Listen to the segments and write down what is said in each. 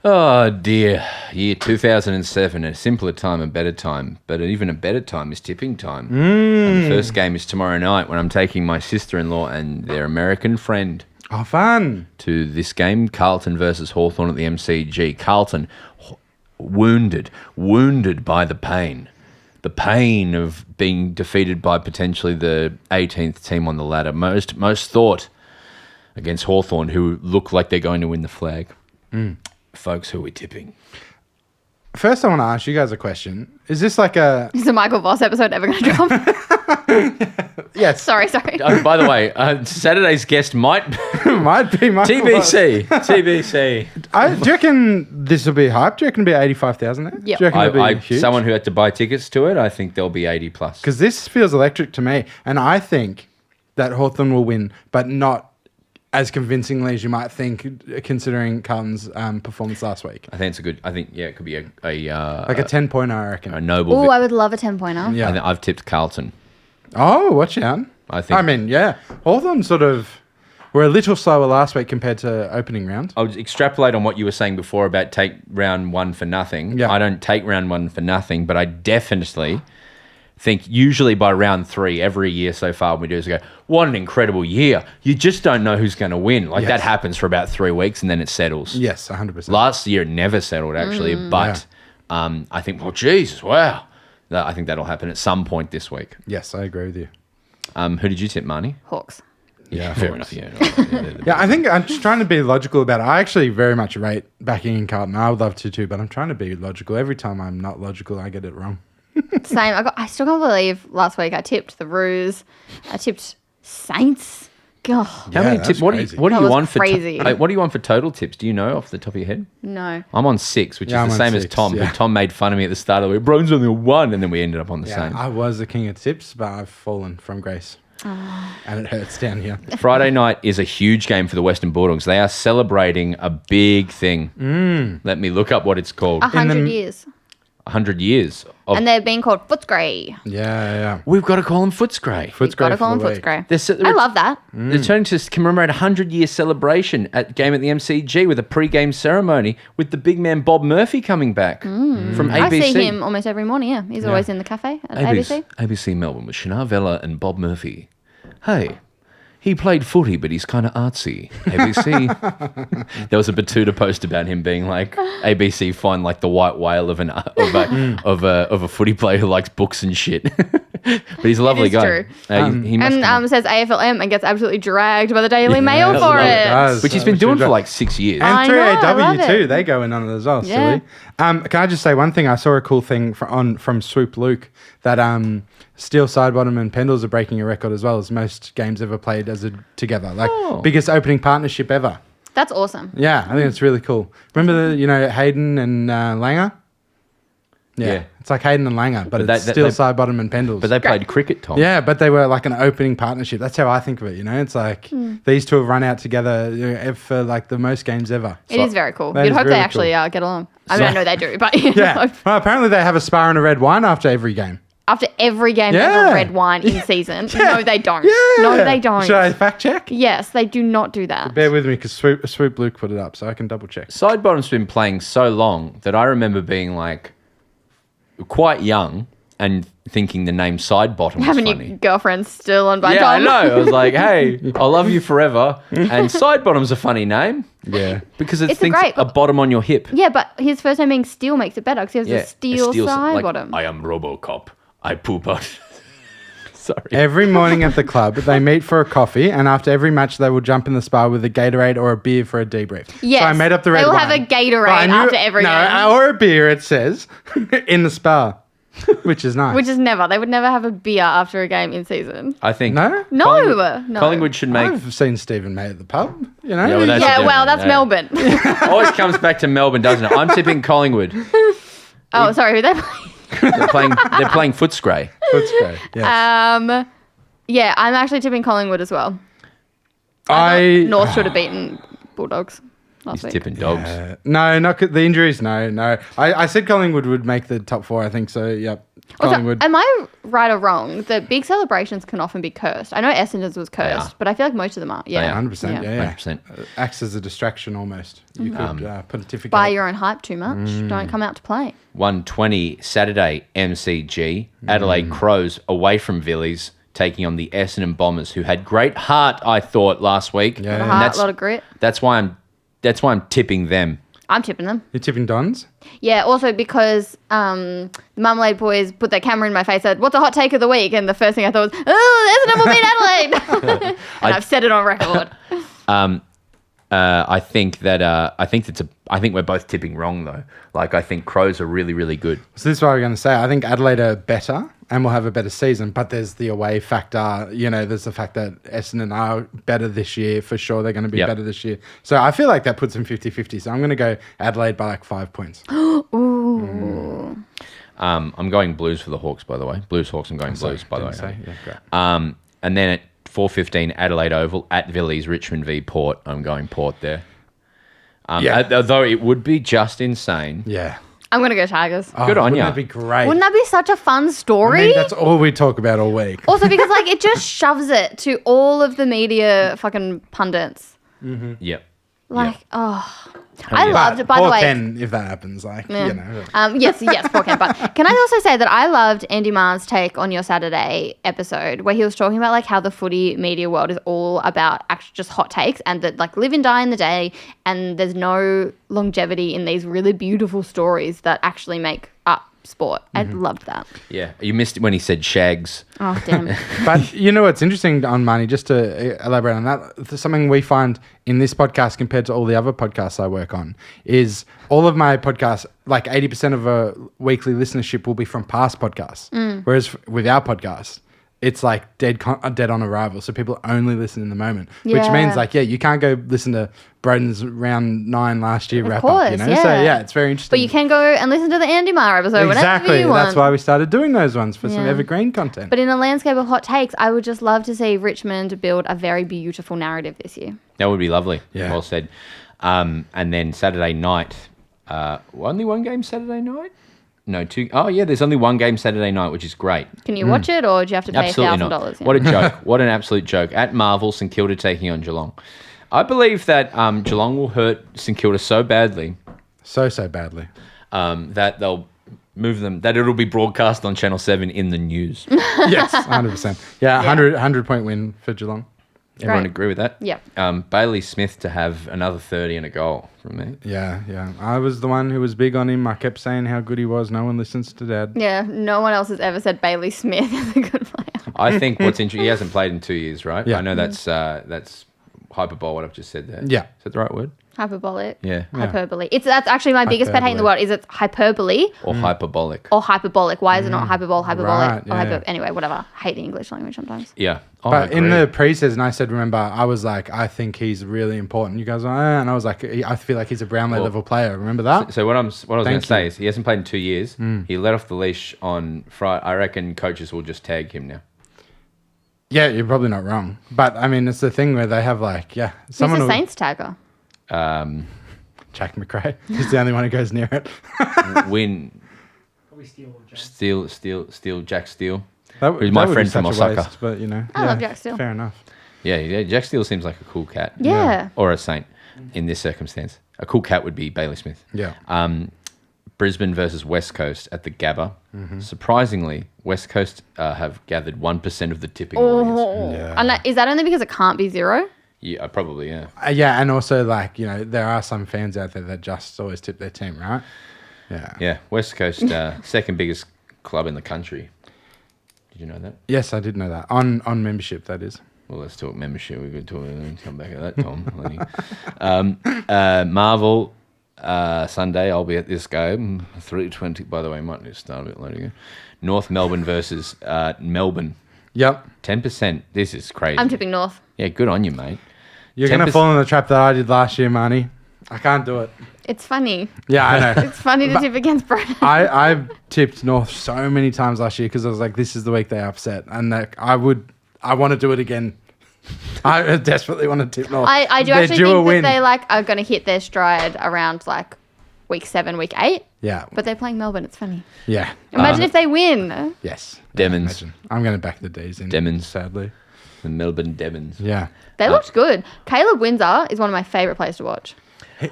Oh, dear. Year 2007, a simpler time, a better time. But even a better time is tipping time. And the first game is tomorrow night when I'm taking my sister-in-law and their American friend Oh, fun. to this game, Carlton versus Hawthorn at the MCG. Carlton, wounded by the pain. The pain of being defeated by potentially the 18th team on the ladder. Most thought against Hawthorn, who look like they're going to win the flag. Folks, who are we tipping? First, I want to ask you guys a question. Is this like a... Is the Michael Voss episode ever going to drop? Yes. Sorry. Oh, by the way, Saturday's guest might Might be Michael TBC. TBC. Do you reckon this will be hype? Do you reckon it'll be 85,000 there? Yep. Do you reckon it'll be huge? Someone who had to buy tickets to it, I think there'll be 80 plus. Because this feels electric to me. And I think that Hawthorn will win, but not as convincingly as you might think, considering Carlton's performance last week. I think it's a good. I think it could be a Like a 10-pointer, I reckon. a noble. Oh, I would love a 10-pointer. Yeah. I've tipped Carlton. Oh, watch out. I mean, yeah. Hawthorn sort of were a little slower last week compared to opening round. I would extrapolate on what you were saying before about take round one for nothing. Yeah. I don't take round one for nothing, but I definitely think usually by round three, every year so far, we do is go, what an incredible year. You just don't know who's going to win. Like that happens for about 3 weeks and then it settles. Yes, 100%. Last year, it never settled actually, but I think, well, Jesus, wow. I think that'll happen at some point this week. Yes, I agree with you. Who did you tip, Marnie? Hawks. Yeah, fair enough. Yeah. Yeah, I think I'm just trying to be logical about it. I actually very much rate backing in Carlton. I would love to too, but I'm trying to be logical. Every time I'm not logical, I get it wrong. Same. I still can't believe last week I tipped the Roos. I tipped Saints. God. How many that's tips? What are crazy. you That was on for? crazy. What are you on for total tips? Do you know off the top of your head? No. I'm on 6, which Yeah, is I'm the on same as 6, Tom. yeah. But Tom made fun of me at the start of the week. Broden's only on 1, and then we ended up on the Yeah, same. I was the king of tips, but I've fallen from grace. And it hurts down here. Friday night is a huge game for the Western Bulldogs. They are celebrating a big thing. Let me look up what it's called. 100 years. 100 years. And they're being called Footscray. Yeah. We've got to call them Footscray. You've got to call them Footscray. I love that. They're turning to commemorate a 100-year celebration at game at the MCG with a pre-game ceremony with the big man Bob Murphy coming back from ABC. I see him almost every morning, yeah. He's always in the cafe at ABC. ABC Melbourne with Shana Vella and Bob Murphy. Hey, he played footy, but he's kind of artsy. ABC. There was a Batuta post about him being like, ABC find like the white whale of a footy player who likes books and shit. But he's a lovely guy. True. He must And says AFLM and gets absolutely dragged by the Daily Mail for it. does. which he's been doing for like 6 years. I And know, I love 3AW too. it. They go in on it as well. Yeah. Silly. Can I just say one thing? I saw a cool thing from Swoop Luke that Steel Sidebottom and Pendles are breaking a record as well as most games ever played together. Like biggest opening partnership ever. That's awesome. Yeah, I think it's really cool. Remember Hayden and Langer? Yeah. It's like Hayden and Langer, but it's Steel Sidebottom and Pendles. But they played cricket, Tom. Yeah, but they were like an opening partnership. That's how I think of it, It's like these two have run out together for like the most games ever. It is very cool. That You'd is hope really they actually get along. I mean, I know they do, but Yeah. Well, apparently they have a spar and a red wine after every game. after every game Yeah. of red wine in season. Yeah. No, they don't. Yeah. No, they don't. Should I fact check? Yes, they do not do that. Bear with me because Swoop Luke put it up so I can double check. Sidebottom's been playing so long that I remember being like quite young and thinking the name Sidebottom was Having funny. your girlfriend still on by Yeah, Tom. I know. I was like, hey, I love you forever. And Sidebottom's a funny name. Yeah. Because it It's thinks great- a bottom on your hip. Yeah, but his first name being Steel makes it better because he has a steel side like, bottom. I am Robocop. I poop out. Sorry. Every morning at the club, they meet for a coffee, and after every match, they will jump in the spa with a Gatorade or a beer for a debrief. Yes, so I made up the red they will wine. have a Gatorade But I knew- after every game. or a beer. It says in the spa, which is nice. Which is never. They would never have a beer after a game in season. I think no. No. Collingwood should make... I've seen Stephen May at the pub. You know. Yeah, well, that's Yeah, different. well, that's Yeah. Melbourne. Always comes back to Melbourne, doesn't it? I'm tipping Collingwood. Oh, sorry, who they play? They're playing Footscray. Footscray. Yes. Yeah, I'm actually tipping Collingwood as well. North should have beaten Bulldogs last He's week. tipping dogs. No, not the injuries. No. I said Collingwood would make the top four. I think so. Yep. Also, Collingwood. am I right or wrong that big celebrations can often be cursed? I know Essendon's was cursed, but I feel like most of them are. Yeah. 100%. Yeah. 100%. Acts as a distraction almost. You could pontificate. Buy your own hype too much. Don't come out to play. 1:20 Saturday, MCG. Adelaide Crows away from Villies, taking on the Essendon Bombers, who had great heart, I thought, last week. Yeah. A lot of And heart, a lot of grit. That's why I'm tipping them. I'm tipping them. You're tipping Dons? Yeah, also because the Marmalade boys put their camera in my face and said, what's a hot take of the week? And the first thing I thought was, oh, Essendon will beat Adelaide. And I've said it on record. I think we're both tipping wrong though. Like I think Crows are really, really good. So this is what I was going to say. I think Adelaide are better and will have a better season, but there's the away factor. You know, there's the fact that Essendon are better this year. For sure, they're going to be better this year. So I feel like that puts them 50-50. So I'm going to go Adelaide by like 5 points. Ooh. I'm going Blues for the Hawks, by the way. Blues, Hawks, I'm going Blues, by the way. Yeah, great. And then at 4:15, Adelaide Oval, at Villies, Richmond v Port. I'm going Port there. Although it would be just insane. Yeah. I'm going to go Tigers. Good on wouldn't ya. that be great? Wouldn't that be such a fun story? I mean, that's all we talk about all week. Also, because like it just shoves it to all of the media fucking pundits. Yep. Like, Yep. I loved it. By the Or way, Ken, if that happens, like, Yeah. you know. yes, poor Ken. But can I also say that I loved Andy Marns' take on your Saturday episode where he was talking about like how the footy media world is all about actually just hot takes and that like live and die in the day and there's no longevity in these really beautiful stories that actually make up sport. I loved that. Yeah. You missed it when he said shags. Oh, damn. But you know what's interesting on Marnie, just to elaborate on that, something we find in this podcast compared to all the other podcasts I work on is all of my podcasts, like 80% of a weekly listenership will be from past podcasts. Whereas with our podcast, it's like dead on arrival. So people only listen in the moment, which Yeah. means like, you can't go listen to Broden's round 9 last year wrap course, up, you know? yeah. So yeah, it's very interesting. But you can go and listen to the Andy Marr episode whenever exactly. you want. That's why we started doing those ones for some Yeah. evergreen content. But in a landscape of hot takes, I would just love to see Richmond build a very beautiful narrative this year. That would be lovely. Yeah. Well said. And then Saturday night, only one game Saturday night? No, 2. Oh, yeah, there's only one game Saturday night, which is great. Can you watch it or do you have to pay Absolutely $1,000? not. Yeah. What a joke. What an absolute joke. At Marvel, St Kilda taking on Geelong. I believe that Geelong will hurt St Kilda so badly So badly. that they'll move them, that it'll be broadcast on Channel 7 in the news. Yes, 100%. Yeah, 100 point win for Geelong. Everyone Great. agree with that? Yep. Bailey Smith to have another 30 and a goal from me. Yeah. I was the one who was big on him. I kept saying how good he was. No one listens to Dad. Yeah, no one else has ever said Bailey Smith is a good player. I think what's interesting, he hasn't played in 2 years, right? Yeah. I know that's hyperbole what I've just said there. Yeah. Is that the right word? Hyperbolic. Yeah. Hyperbole. That's actually my biggest pet hate in the world. Is it hyperbole Or hyperbolic. or hyperbolic? Why is it not hyperbolic? Right, Or yeah. Anyway, whatever. I hate the English language sometimes. Yeah. Oh, I But in agree. the pre-season, I said, remember, I was like, I think he's really important. You guys were, and I was like, I feel like he's a Brownlow Well, level player. Remember that? So what I was going to Thank say you. is he hasn't played in 2 years. He let off the leash on Friday. I reckon coaches will just tag him now. Yeah, you're probably not wrong. But I mean, it's the thing where they have like, Who's someone the will, Saints tagger? Jack McRae. He's the only one who goes near it. Win. Probably Steele, Jack Steele. That, Who's my would be friend from such a Osaka. waste, but you know, I love Jack Steele. Fair enough. Yeah, Jack Steele seems like a cool cat. Yeah. Or a saint in this circumstance. A cool cat would be Bailey Smith. Yeah. Brisbane versus West Coast at the Gabba. Surprisingly, West Coast have gathered 1% of the tipping audience. Oh. Yeah. And is that only because it can't be 0? Yeah, probably, yeah. Yeah, and also like, you know, there are some fans out there that just always tip their team, right? Yeah. Yeah, West Coast, second biggest club in the country. Did you know that? Yes, I did know that. On membership, that is. Well, let's talk membership. We could come back at that, Tom. Marvel, Sunday, I'll be at this game. 3:20, by the way, might need to start a bit later again. North Melbourne versus Melbourne. Yep. 10%. This is crazy. I'm tipping North. Yeah, good on you, mate. You're going to 10%. fall in the trap that I did last year, Marnie. I can't do it. It's funny. Yeah, I know. It's funny to tip against Broden. I've tipped North so many times last year because I was like, this is the week they upset. And like, I want to do it again. I desperately want to tip North. I do They're actually due a think win. that they are going to hit their stride around like week 7, week 8. Yeah. But they're playing Melbourne. It's funny. Yeah. Imagine if they win. Yes. Demons. Imagine. I'm going to back the D's in. Demons. Sadly. The Melbourne Demons. Yeah. They looked good. Caleb Windsor is one of my favourite players to watch.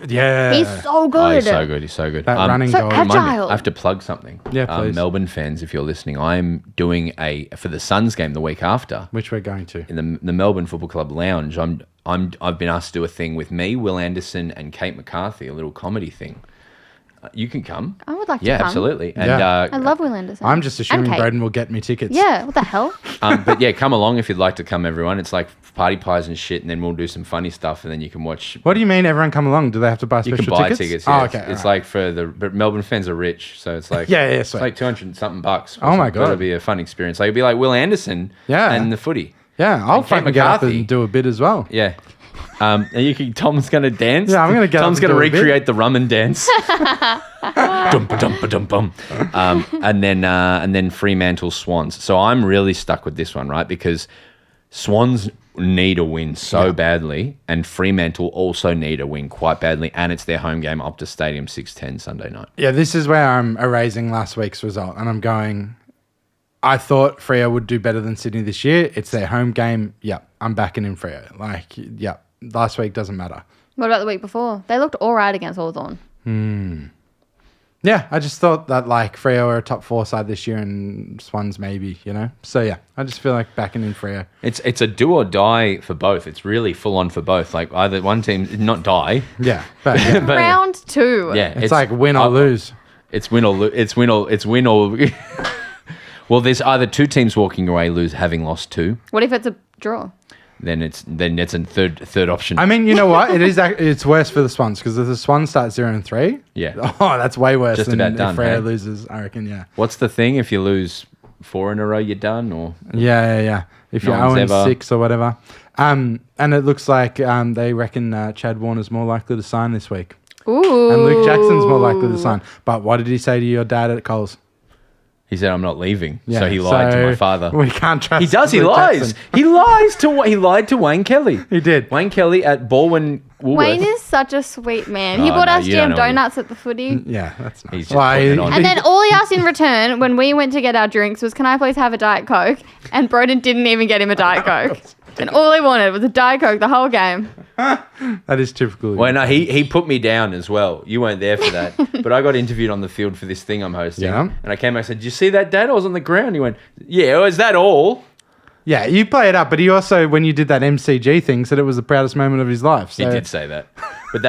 Yeah. He's so good. Oh, he's so good. He's so good. That running So goal. agile. I have to plug something. Yeah, please. Melbourne fans, if you're listening, I'm doing for the Suns game the week after Which we're going to. in the Melbourne Football Club lounge. I've been asked to do a thing with me, Will Anderson, and Kate McCarthy, a little comedy thing. You can come. I would like to Yeah, come. absolutely. And Yeah. I love Will Anderson. I'm just assuming And Kate. Broden will get me tickets. Yeah, what the hell? but yeah, come along if you'd like to come, everyone. It's like party pies and shit, and then we'll do some funny stuff, and then you can watch. What do you mean everyone come along? Do they have to buy You special can buy tickets? tickets. Oh, Yeah. okay. It's alright. like but Melbourne fans are rich, so it's like Yeah, it's sweet. like 200 something bucks. Oh my It's gotta God. be a fun experience. Like it'd be like Will Anderson, Yeah. and the footy. Yeah, I'll and Kate fucking get up McCarthy. and do a bit as well. Yeah. And Tom's gonna dance. Yeah, I'm gonna get up Tom's and gonna do a bit. recreate the rum and dance. Dum-ba-dum-ba-dum-bum. And then Fremantle Swans. So I'm really stuck with this one, right? Because Swans need a win so badly, and Fremantle also need a win quite badly, and it's their home game, Optus Stadium, 6:10 Sunday night. Yeah, this is where I'm erasing last week's result, and I'm going. I thought Freo would do better than Sydney this year. It's their home game. Yep, I'm backing in Freo. Like, yep, last week doesn't matter. What about the week before? They looked all right against Hawthorn. Yeah, I just thought that like Freo are a top 4 side this year, and Swans maybe, you know. So yeah, I just feel like backing in Freo. It's a do or die for both. It's really full on for both. Like either one team, not die. Yeah, but yeah. But- Round 2. Yeah, it's like win or lose. It's win or it's win or. Well, there's either two teams walking away having lost 2. What if it's a draw? Then it's a third option. I mean, you know what? It's worse for the Swans because if the Swans start 0-3, Yeah. oh, that's way worse Just than about if done, Freo hey? loses. I reckon, yeah. What's the thing? If you lose 4 in a row, you're done, or Yeah. If No you're one's 0-6 or whatever. And it looks like they reckon Chad Warner's more likely to sign this week. Ooh. And Luke Jackson's more likely to sign. But what did he say to your dad at Coles? he said I'm not leaving. Yeah, So he lied to so my father. We can't trust He does. He Luke lies. Jackson. He lied to Wayne Kelly. He did. Wayne Kelly at Baldwin Woolworth. Wayne is such a sweet man. He Oh, bought no, us you don't GM know him. donuts at the footy. Yeah, that's nice. He's just putting it on. And then all he asked in return when we went to get our drinks was, can I please have a Diet Coke? And Broden didn't even get him a Diet Coke. And all he wanted was a Diet Coke the whole game. That is typical. Well, no, he put me down as well. You weren't there for that. But I got interviewed on the field for this thing I'm hosting. Yeah. And I came back and said, did you see that, Dad? I was on the ground. He went, yeah, is that all? Yeah, you play it up, but he also, when you did that MCG thing, said it was the proudest moment of his life. So. He did say that. But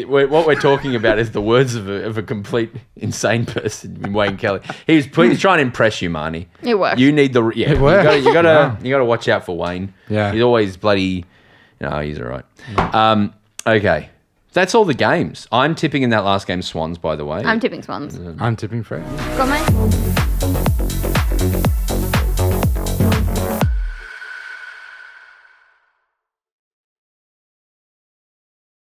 what we're talking about is the words of a complete insane person, Wayne Kelly. He's trying to impress you, Marnie. It works. You need It works. You gotta watch out for Wayne. Yeah. He's always bloody. No, he's all right. Okay, that's all the games. I'm tipping in that last game Swans, by the way. I'm tipping Swans. I'm tipping Freo. Got mate?